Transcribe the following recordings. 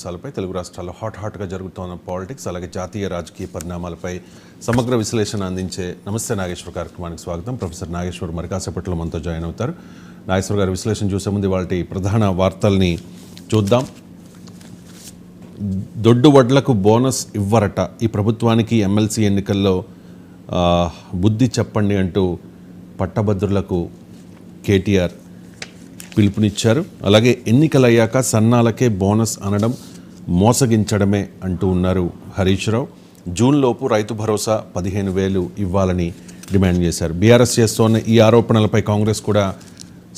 అంశాలపై తెలుగు రాష్ట్రాల్లో హాట్గా జరుగుతున్న పాలిటిక్స్ అలాగే జాతీయ రాజకీయ పరిణామాలపై సమగ్ర విశ్లేషణ అందించే నమస్తే నాగేశ్వర్ కార్యక్రమానికి స్వాగతం. ప్రొఫెసర్ నాగేశ్వర్ మరి కాసేపట్లో మనతో జాయిన్ అవుతారు. నాగేశ్వర్ గారి విశ్లేషణ చూసే ముందు వాటి ప్రధాన వార్తల్ని చూద్దాం. దొడ్డు వడ్లకు బోనస్ ఇవ్వరట, ఈ ప్రభుత్వానికి ఎమ్మెల్సీ ఎన్నికల్లో బుద్ధి చెప్పండి అంటూ పట్టభద్రులకు కేటీఆర్ పిలుపునిచ్చారు. అలాగే ఎన్నికలయ్యాక సన్నాలకే బోనస్ అనడం మోసగించడమే అంటూ ఉన్నారు హరీష్ రావు. జూన్లోపు రైతు భరోసా 15,000 ఇవ్వాలని డిమాండ్ చేశారు. బీఆర్ఎస్ చేస్తోన్న ఈ ఆరోపణలపై కాంగ్రెస్ కూడా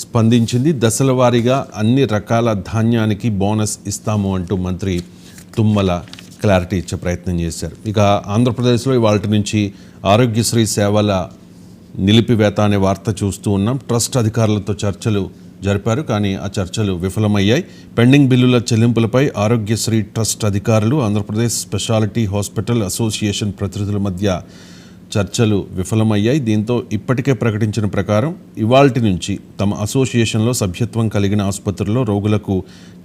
స్పందించింది. దశల వారీగా అన్ని రకాల ధాన్యానికి బోనస్ ఇస్తాము అంటూ మంత్రి తుమ్మల క్లారిటీ ఇచ్చే ప్రయత్నం చేశారు. ఇక ఆంధ్రప్రదేశ్లో ఇవాళ నుంచి ఆరోగ్యశ్రీ సేవల నిలిపివేత అనే వార్త చూస్తూ ఉన్నాం. ట్రస్ట్ అధికారులతో చర్చలు జరిపారు, కానీ ఆ చర్చలు విఫలమయ్యాయి. పెండింగ్ బిల్లుల చెల్లింపులపై ఆరోగ్యశ్రీ ట్రస్ట్ అధికారులు, ఆంధ్రప్రదేశ్ స్పెషాలిటీ హాస్పిటల్ అసోసియేషన్ ప్రతినిధుల మధ్య చర్చలు విఫలమయ్యాయి. దీంతో ఇప్పటికే ప్రకటించిన ప్రకారం ఇవాల్టి నుంచి తమ అసోసియేషన్లో సభ్యత్వం కలిగిన ఆసుపత్రుల్లో రోగులకు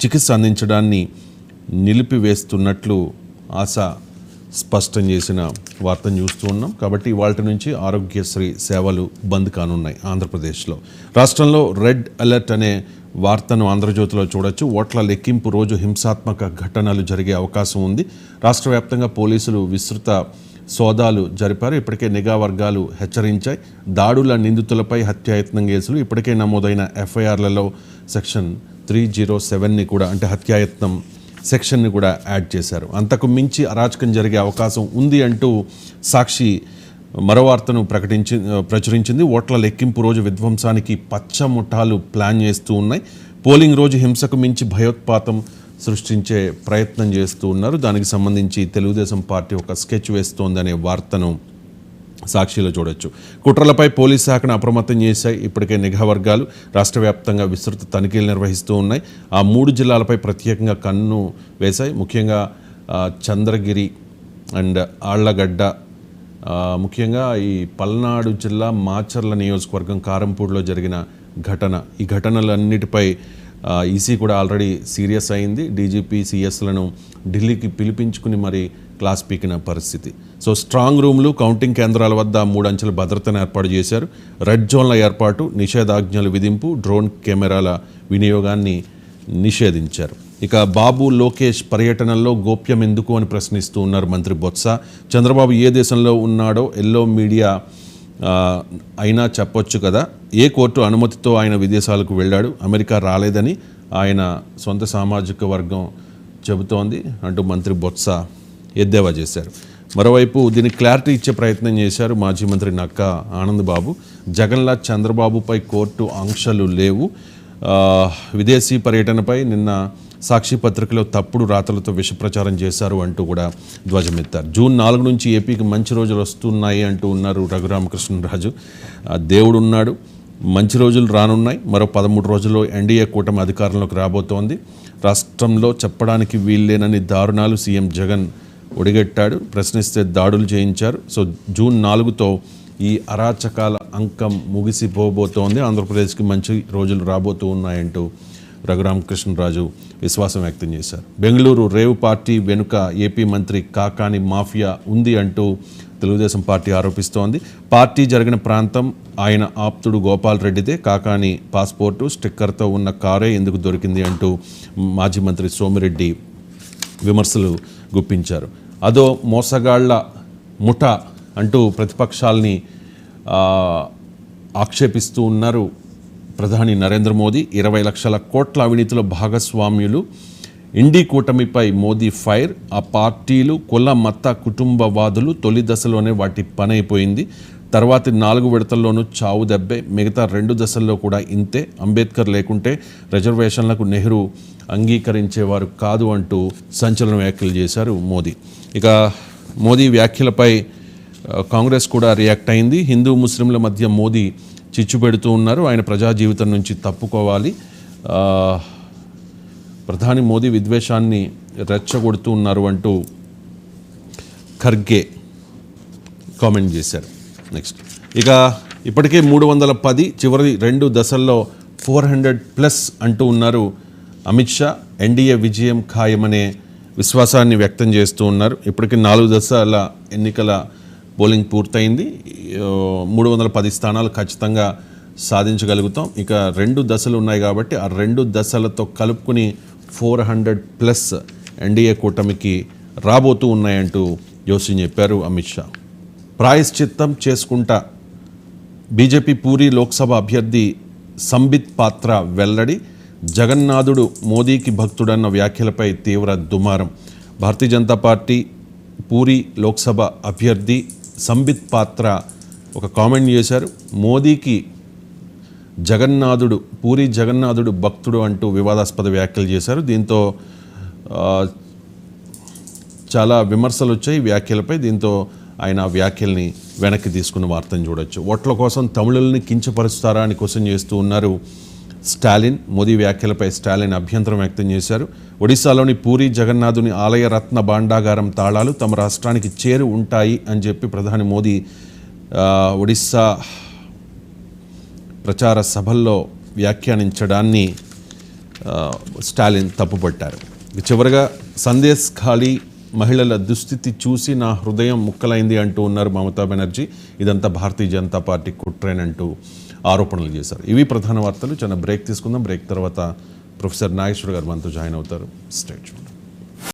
చికిత్స అందించడాన్ని నిలిపివేస్తున్నట్లు ఆశా స్పష్టం చేసిన వార్తను చూస్తూ ఉన్నాం. కాబట్టి ఇవాళ నుంచి ఆరోగ్యశ్రీ సేవలు బంద్ కానున్నాయి ఆంధ్రప్రదేశ్లో. రాష్ట్రంలో రెడ్ అలర్ట్ అనే వార్తను ఆంధ్రజ్యోతిలో చూడొచ్చు. ఓట్ల లెక్కింపు రోజు హింసాత్మక ఘటనలు జరిగే అవకాశం ఉంది. రాష్ట్ర వ్యాప్తంగా పోలీసులు విస్తృత సోదాలు జరిపారు. ఇప్పటికే నిఘా వర్గాలు హెచ్చరించాయి. దాడుల నిందితులపై హత్యాయత్నం కేసులు ఇప్పటికే నమోదైన ఎఫ్ఐఆర్లలో సెక్షన్ 307ని కూడా, అంటే హత్యాయత్నం సెక్షన్ని కూడా యాడ్ చేశారు. అంతకు మించి అరాచకం జరిగే అవకాశం ఉంది అంటూ సాక్షి మరో వార్తను ప్రచురించింది. ఓట్ల లెక్కింపు రోజు విధ్వంసానికి పచ్చ ముఠాలు ప్లాన్ చేస్తూ ఉన్నాయి. పోలింగ్ రోజు హింసకు మించి భయోత్పాతం సృష్టించే ప్రయత్నం చేస్తూ ఉన్నారు. దానికి సంబంధించి తెలుగుదేశం పార్టీ ఒక స్కెచ్ వేస్తోందనే వార్తను సాక్షిలో చూడొచ్చు. కుట్రలపై పోలీస్ శాఖను అప్రమత్తం చేశాయి ఇప్పటికే నిఘా వర్గాలు. రాష్ట్ర వ్యాప్తంగా విస్తృత తనిఖీలు నిర్వహిస్తూ ఉన్నాయి. ఆ 3 జిల్లాలపై ప్రత్యేకంగా కన్ను వేశాయి. ముఖ్యంగా చంద్రగిరి అండ్ ఆళ్లగడ్డ, ముఖ్యంగా ఈ పల్నాడు జిల్లా మాచర్ల నియోజకవర్గం కారంపూడిలో జరిగిన ఘటన, ఈ ఘటనలన్నిటిపై ఈసీ కూడా ఆల్రెడీ సీరియస్ అయింది. డీజీపీ సిఎస్లను ఢిల్లీకి పిలిపించుకుని మరి క్లాస్ పీకిన పరిస్థితి. సో స్ట్రాంగ్ రూమ్లు, కౌంటింగ్ కేంద్రాల వద్ద 3 అంచెల భద్రతను ఏర్పాటు చేశారు. రెడ్ జోన్ల ఏర్పాటు, నిషేధాజ్ఞలు విధింపు, డ్రోన్ కెమెరాల వినియోగాన్ని నిషేధించారు. ఇక బాబు లోకేష్ పర్యటనల్లో గోప్యం ఎందుకు అని ప్రశ్నిస్తూ ఉన్నారు మంత్రి బొత్స. చంద్రబాబు ఏ దేశంలో ఉన్నాడో ఎల్లో మీడియా అయినా చెప్పొచ్చు కదా. ఏ కోర్టు అనుమతితో ఆయన విదేశాలకు వెళ్ళాడు, అమెరికా రాలేదని ఆయన సొంత సామాజిక వర్గం చెబుతోంది అంటూ మంత్రి బొత్స ఎద్దేవా చేశారు. మరోవైపు దీనికి క్లారిటీ ఇచ్చే ప్రయత్నం చేశారు మాజీ మంత్రి నక్కా ఆనందబాబు. జగన్లా చంద్రబాబుపై కోర్టు ఆంక్షలు లేవు. విదేశీ పర్యటనపై నిన్న సాక్షి పత్రికలో తప్పుడు రాతలతో విష ప్రచారం చేశారు అంటూ కూడా ధ్వజమెత్తారు. జూన్ 4 నుంచి ఏపీకి మంచి రోజులు వస్తున్నాయి అంటూ ఉన్నారు రఘురామకృష్ణరాజు. దేవుడు ఉన్నాడు, మంచి రోజులు రానున్నాయి. మరో 13 రోజుల్లో ఎన్డీఏ కూటమి అధికారంలోకి రాబోతోంది. రాష్ట్రంలో చెప్పడానికి వీల్లేనని దారుణాలు సీఎం జగన్ ఒడిగట్టాడు. ప్రశ్నిస్తే దాడులు చేయించారు. సో జూన్ 4తో ఈ అరాచకాల అంకం ముగిసిపోబోతోంది. ఆంధ్రప్రదేశ్కి మంచి రోజులు రాబోతూ ఉన్నాయంటూ రఘురామకృష్ణరాజు విశ్వాసం వ్యక్తం చేశారు. బెంగళూరు రేవ్ పార్టీ వెనుక ఏపీ మంత్రి కాకాని మాఫియా ఉంది అంటూ తెలుగుదేశం పార్టీ ఆరోపిస్తోంది. పార్టీ జరిగిన ప్రాంతం ఆయన ఆప్తుడు గోపాల్ రెడ్డిదే. కాకాని పాస్పోర్టు, స్టిక్కర్తో ఉన్న కారే ఎందుకు దొరికింది అంటూ మాజీ మంత్రి సోమిరెడ్డి విమర్శలు గుప్పించారు. అదో మోసగాళ్ల ముఠ అంటూ ప్రతిపక్షాల్ని ఆక్షేపిస్తూ ఉన్నారు ప్రధాని నరేంద్ర మోదీ. 20 లక్షల కోట్ల అవినీతిలో భాగస్వామ్యులు. ఇండీ కూటమిపై మోదీ ఫైర్. ఆ పార్టీలు కుల మత కుటుంబవాదులు తొలి దశలోనే వాటి పనైపోయింది. తర్వాతి 4 విడతల్లోనూ చావు దెబ్బే. మిగతా 2 దశల్లో కూడా ఇంతే. అంబేద్కర్ లేకుంటే రిజర్వేషన్లకు నెహ్రూ అంగీకరించేవారు కాదు అంటూ సంచలన వ్యాఖ్యలు చేశారు మోదీ. ఇక మోదీ వ్యాఖ్యలపై కాంగ్రెస్ కూడా రియాక్ట్ అయింది. హిందూ ముస్లింల మధ్య మోదీ చిచ్చు పెడుతూ ఉన్నారు. ఆయన ప్రజా జీవితం నుంచి తప్పుకోవాలి. ప్రధాని మోదీ విద్వేషాన్ని రెచ్చగొడుతూ ఉన్నారు అంటూ ఖర్గే కామెంట్ చేశారు. నెక్స్ట్ ఇక ఇప్పటికే 310 చివరి 2 దశల్లో 400+ అంటూ ఉన్నారు అమిత్ షా. ఎన్డీఏ విజయం ఖాయమనే విశ్వాసాన్ని వ్యక్తం చేస్తూ ఉన్నారు. ఇప్పటికి 4 దశల ఎన్నికల పోలింగ్ పూర్తయింది. 310 స్థానాలు ఖచ్చితంగా సాధించగలుగుతాం. ఇక 2 దశలు ఉన్నాయి కాబట్టి ఆ 2 దశలతో కలుపుకుని 400+ ఎన్డీఏ కూటమికి రాబోతూ ఉన్నాయంటూ జోషి చెప్పారు అమిత్ షా. ప్రాయశ్చిత్తం చేసుకుంటా బీజేపీ పూరి లోక్సభ అభ్యర్థి సంబిత్ పాత్ర వెల్లడి. జగన్నాథుడు మోదీకి భక్తుడన్న వ్యాఖ్యలపై తీవ్ర దుమారం. భారతీయ జనతా పార్టీ పూరి లోక్సభ అభ్యర్థి సంబిత్ పాత్ర ఒక కామెంట్ చేశారు. మోదీకి పూరి జగన్నాథుడు భక్తుడు అంటూ వివాదాస్పద వ్యాఖ్యలు చేశారు. దీంతో చాలా విమర్శలు వచ్చాయి వ్యాఖ్యలపై. దీంతో ఆయన వ్యాఖ్యల్ని వెనక్కి తీసుకున్న వార్తను చూడొచ్చు. ఓట్ల కోసం తమిళుల్ని కించపరుస్తారా అని క్వశ్చన్ చేస్తూ ఉన్నారు స్టాలిన్. మోదీ వ్యాఖ్యలపై స్టాలిన్ అభ్యంతరం వ్యక్తం చేశారు. ఒడిశాలోని పూరి జగన్నాథుని ఆలయ రత్న భాండాగారం తాళాలు తమ రాష్ట్రానికి చేరు ఉంటాయి అని చెప్పి ప్రధాని మోదీ ఒడిశా ప్రచార సభల్లో వ్యాఖ్యానించడాన్ని స్టాలిన్ తప్పుపట్టారు. చివరగా సందేశ్ ఖాళీ మహిళల దుస్థితి చూసి నా హృదయం ముక్కలైంది అంటూ ఉన్నారు మమతా బెనర్జీ. ఇదంతా భారతీయ జనతా పార్టీ కుట్రేనంటూ ఆరోపణలు చేశారు. ఇవి ప్రధాన వార్తలు. చిన్న బ్రేక్ తీసుకుందాం. బ్రేక్ తర్వాత ప్రొఫెసర్ నాగేశ్వర్ గారు మనతో జాయిన్ అవుతారు. స్టేట్